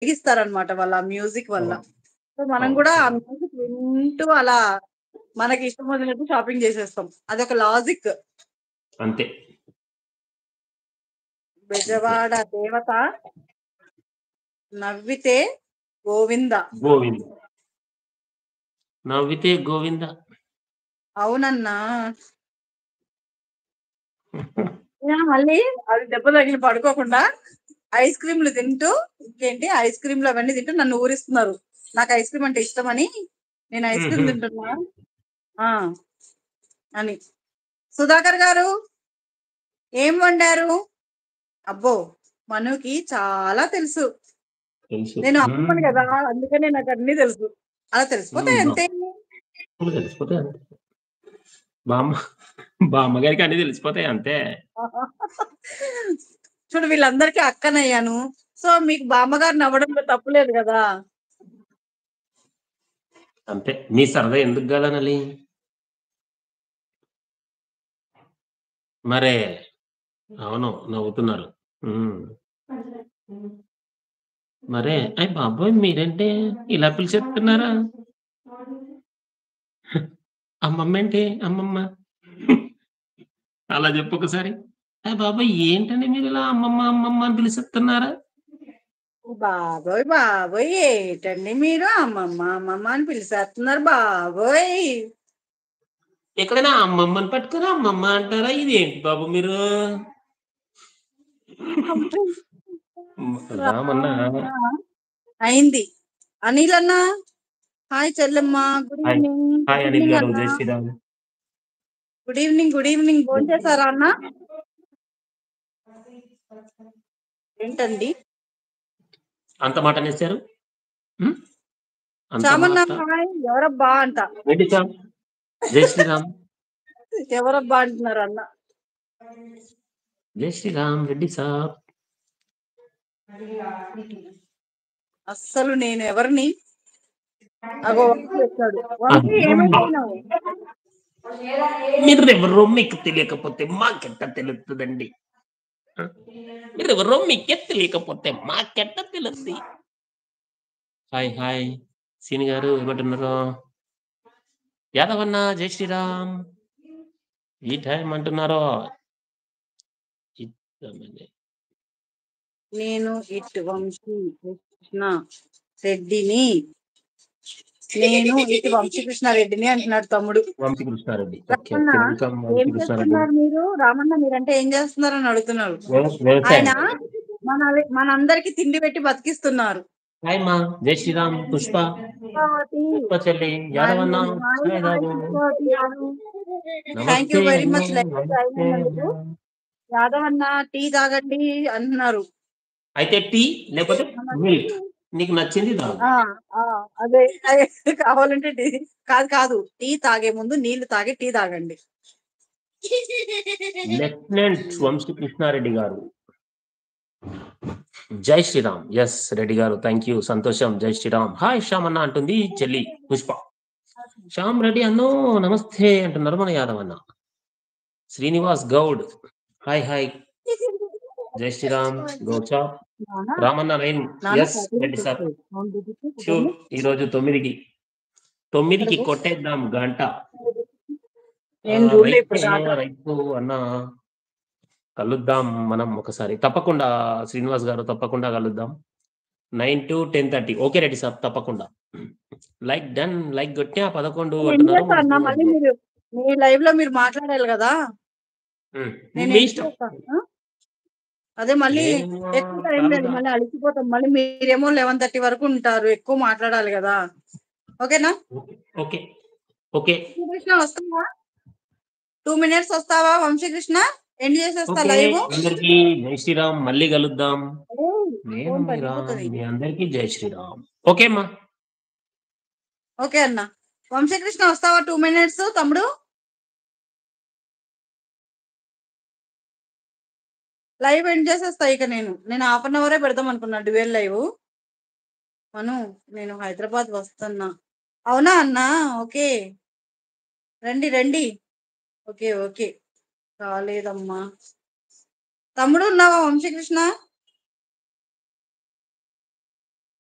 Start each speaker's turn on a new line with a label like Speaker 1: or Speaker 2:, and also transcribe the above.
Speaker 1: వెలిగిస్తారనమాట వాళ్ళ మ్యూజిక్ వల్ల.
Speaker 2: అవును.
Speaker 1: సో, మనం
Speaker 2: అవును.
Speaker 1: గూడా ఆ
Speaker 2: అవును.
Speaker 1: మ్యూజిక్ వింటూ అలా మనకి ఇష్టమొచ్చినట్టు షాపింగ్ జేసేస్తాం. అదొక లాజిక్.
Speaker 2: అంతే. అంతే.
Speaker 1: బెజవాడ దేవత నవ్వితే గోవింద.
Speaker 2: గోవింద. నవ్వితే గోవింద.
Speaker 1: అవునన్నా. మళ్ళీ అది దెబ్బ తగిలి పడుకోకుండా ఐస్ క్రీమ్‌లు తింటూ ఇంకేంటి ఐస్ క్రీమ్‌లు అవన్నీ తింటూ నన్ను ఊరిస్తున్నారు. నాకు ఐస్ క్రీమ్ అంటే ఇష్టమని నేను ఐస్
Speaker 2: హుహు.
Speaker 1: క్రీమ్ తింటున్నా. ఆ! అని. సుధాకర్ గారు ఏం వండారు? అబ్బో! మనుకి చాలా తెలుసు.
Speaker 2: తెలుసు.
Speaker 1: నేను అమ్మమ్మని గదా! అందుకనే నాకన్నీ తెలుసు. అలా తెలిసిపోతాయి
Speaker 2: హ్మ్.
Speaker 1: అంతే.
Speaker 2: తెలిసిపోతాయి అంతే. బామ్మ బామ్మగారికి అన్నీ తెలిసిపోతాయి అంతే.
Speaker 1: చూడు వీళ్ళందరికీ అక్కనయ్యాను. సో, మీకు బామ్మగారిని అవ్వడంలో తప్పు లేదు గదా!
Speaker 2: అంతే. మీ సరదా ఎందుకు గాదనాలి? మరే అవును. నవ్వుతున్నారు. హ్మ్. మరే అయ్ బాబోయ్! మీరేంటి ఇలా పిలిచేస్తున్నారా? అమ్మమ్మేంటి అమ్మమ్మ? అలా జెప్పు ఒకసారి. అయ్ బాబోయ్! ఏంటండి మీరిలా అమ్మమ్మ, అమ్మమ్మ అని పిలిసేస్తున్నారా?
Speaker 1: బాబోయ్! బాబోయ్! ఏటండి మీరు అమ్మమ్మ, అమ్మమ్మ అని పిలిచేస్తున్నారు బాబోయ్!
Speaker 2: ఎక్కడైనా అమ్మమ్మని పట్టుకొని అమ్మమ్మ అంటారా? ఇదేంటి బాబు మీరు? రామన్న
Speaker 1: రామన్నా అయింది. అనిల్ అన్న హాయ్ చెల్లెమ్మ. Good
Speaker 2: hi.
Speaker 1: Evening.
Speaker 2: Hi
Speaker 1: good
Speaker 2: Anil
Speaker 1: evening
Speaker 2: గారు.
Speaker 1: అన్న.
Speaker 2: జై Sriram.
Speaker 1: Good evening. Good evening. భోంచేసారా అన్న? ఏంటండి?
Speaker 2: అంత మాట అనేసారు? హ్మ్. అంత
Speaker 1: చామన్న
Speaker 2: మాట.
Speaker 1: హాయ్. ఎవరబ్బా అంట.
Speaker 2: ఏంటి చామ్? జై శ్రీరామ్.
Speaker 1: ఎవరబ్బా అంటున్నారు అన్న.
Speaker 2: జై శ్రీరామ్ రెడ్డి సాబ్.
Speaker 1: అస్సలు నేను ఎవరిని అగో వంశీ వచ్చాడు. వంశీ
Speaker 2: అమ్మమ్మ.
Speaker 1: ఏమైపోయినావు?
Speaker 2: మీరెవరో మీకు తెలియకపోతే మాకెట్ట తెలుస్తదండి? ఆ! మీరెవరో మీకే తెలియకపోతే మాకెట్ట తెలుద్ది? హాయ్. హాయ్. సీని గారు ఏమంటున్నారు? యాదవన్న జై శ్రీరామ్. ఈ టైం అంటున్నారో. ఇద్దమండి.
Speaker 1: నేను ఇటు వంశీ కృష్ణ రెడ్డిని. నేను ఇటు వంశీకృష్ణారెడ్డిని అంటున్నాడు తమ్ముడు.
Speaker 2: Vamsi Krishna Reddy. Okay.
Speaker 1: Ramanna
Speaker 2: okay. Welcome
Speaker 1: ఏం
Speaker 2: వంశీకృష్ణారెడ్డి.
Speaker 1: చేస్తున్నారు మీరు? రామన్న మీరంటే ఏం చేస్తున్నారని అడుగుతున్నారు. ఆయన
Speaker 2: వ్యవసాయం.
Speaker 1: మనందరికి తిండి పెట్టి బతికిస్తున్నారు.
Speaker 2: హాయ్ మా. జై శ్రీరామ్. పుష్ప.
Speaker 1: పుష్పావతి
Speaker 2: పుష్ప చెల్లి.
Speaker 1: హాయ్
Speaker 2: యాదవన్న.
Speaker 1: హాయ్
Speaker 2: హాయ్
Speaker 1: హాయ్
Speaker 2: బాబు.
Speaker 1: పుష్పావతి గారు. థ్యాంక్ యూ
Speaker 2: నమస్తే
Speaker 1: వెరీ
Speaker 2: అన్న.
Speaker 1: మచ్ లైవ్ జాయిన్
Speaker 2: నమస్తే
Speaker 1: అయినందుకు.
Speaker 2: అన్న.
Speaker 1: యాదవ్ అన్న టీ తాగండి అంటున్నారు.
Speaker 2: అయితే టీ లేకపోతే
Speaker 1: మనకి
Speaker 2: మిల్క్. నీకు నచ్చింది తాగు.
Speaker 1: ఆ ఆ అదే కావాలంటే టీ కాదు టీ తాగే ముందు నీళ్లు తాగి టీ తాగండి.
Speaker 2: లెఫ్టినెంట్ వంశీకృష్ణారెడ్డి గారు. జై శ్రీరామ్. యెస్ రెడ్డి గారు. Thank you. సంతోషం. జై శ్రీరామ్. హాయ్ శ్యామ్ అన్న అంటుంది చెల్లి పుష్ప. శ్యామ్ రెడ్డి అన్నో నమస్తే అంటున్నారు మన యాదవ్ అన్న. శ్రీనివాస్ గౌడ్. హాయ్. హాయ్. జై శ్రీరామ్. గౌచా.
Speaker 1: నాన్న
Speaker 2: రామన్న లైన్.
Speaker 1: నాన్న
Speaker 2: yes
Speaker 1: coffee
Speaker 2: Reddy sir. Sure.
Speaker 1: కుదరని
Speaker 2: ఈరోజు 9కి. 9కి కొట్టేద్దాం గంట.
Speaker 1: నేను చూడలే
Speaker 2: రైట్
Speaker 1: ఇప్పుడు
Speaker 2: అన్న.
Speaker 1: దాకా.
Speaker 2: రైట్ అన్న. కలుద్దాం మనం ఒకసారి. తప్పకుండా శ్రీనివాస్ గారు తప్పకుండా కలుద్దాం. 9-10:30 ఓకే రెడ్డి సాబ్ తప్పకుండా. Like done. లైక్ కొట్టినా 11
Speaker 1: నేను ఎన్ని
Speaker 2: అంటున్నారు
Speaker 1: చేస్తా
Speaker 2: మన
Speaker 1: అన్న
Speaker 2: శ్రీనివాస్
Speaker 1: మళ్ళీ
Speaker 2: బ్రో.
Speaker 1: మీరు మీ లైవ్ లో మీరు మాట్లాడాలి కదా.
Speaker 2: హ్మ్.
Speaker 1: నేను
Speaker 2: మీ
Speaker 1: ఎన్ని
Speaker 2: ఇష్టం.
Speaker 1: చేస్తా అదే మళ్ళీ
Speaker 2: నేను
Speaker 1: ఎక్కువ టైం లేదు.
Speaker 2: కాదుగా.
Speaker 1: మళ్ళీ అలసిపోతాం. మళ్ళీ మీరేమో 11:30 వరకు ఉంటారు. ఎక్కువ మాట్లాడాలి కదా. ఓకేనా?
Speaker 2: ఓకే. ఓకే. ఓకే.
Speaker 1: వంశీకృష్ణ వస్తావా? 2 మినిట్స్ వస్తావా వంశీకృష్ణ? ఎండ్ చేసేస్తా
Speaker 2: ఓకే.
Speaker 1: లైవ్.
Speaker 2: అందరికీ జై శ్రీరామ్. మళ్ళీ కలుద్దాం. నేను
Speaker 1: ఫోన్
Speaker 2: మీ
Speaker 1: పగిలిపోతుంది.
Speaker 2: మీ అందరికీ జై శ్రీరామ్. ఓకే అమ్మా.
Speaker 1: ఓకే అన్న. వంశీకృష్ణ వస్తావా 2 మినిట్స్ తమ్ముడు? లైవ్ ఎండ్ చేసేస్తా ఇక నేను హాఫ్ అన్ అవరే పెడదాం అనుకున్నా డ్యూయల్ లైవ్. నేను హైదరాబాద్ వస్తున్నా. అవునా అన్నా? ఓకే. రండి. ఓకే. కాలేదమ్మా. తమ్ముడు ఉన్నావా వంశీకృష్ణ?